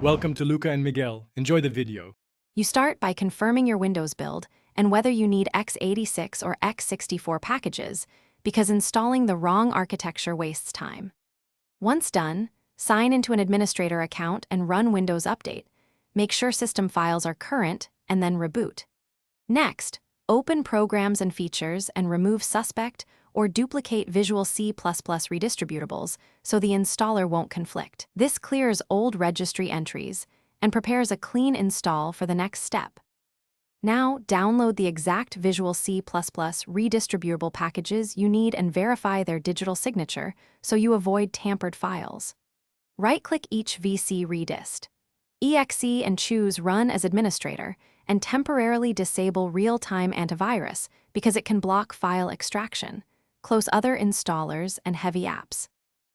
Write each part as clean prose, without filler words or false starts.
Welcome to Luca and Miguel. Enjoy the video. You start by confirming your Windows build and whether you need x86 or x64 packages, because installing the wrong architecture wastes time. Once done, sign into an administrator account and run Windows Update. Make sure system files are current and then reboot. Next, open Programs and Features and remove suspect or duplicate Visual C++ redistributables so the installer won't conflict. This clears old registry entries and prepares a clean install for the next step. Now, download the exact Visual C++ redistributable packages you need and verify their digital signature so you avoid tampered files. Right-click each VC redist. exe and choose Run as Administrator, and temporarily disable real-time antivirus because it can block file extraction. Close other installers and heavy apps.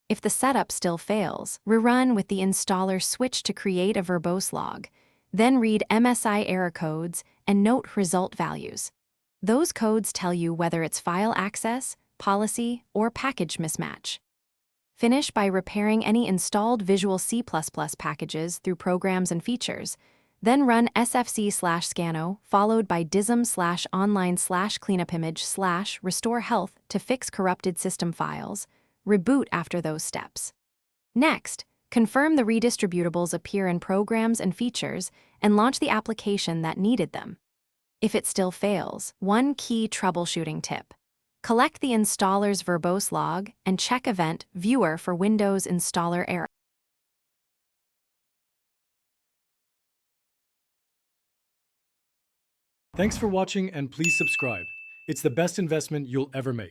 If the setup still fails, rerun with the installer switch to create a verbose log. Then read MSI error codes and note result values. Those codes tell you whether it's file access, policy, or package mismatch. Finish by repairing any installed Visual C++ packages through Programs and Features. Then run sfc/scano followed by dism/online/cleanupimage/restore health to fix corrupted system files. Reboot after those steps. Next, confirm the redistributables appear in Programs and Features and launch the application that needed them. If it still fails, one key troubleshooting tip. Collect the installer's verbose log and check Event Viewer for Windows installer error. Thanks for watching and please subscribe. It's the best investment you'll ever make.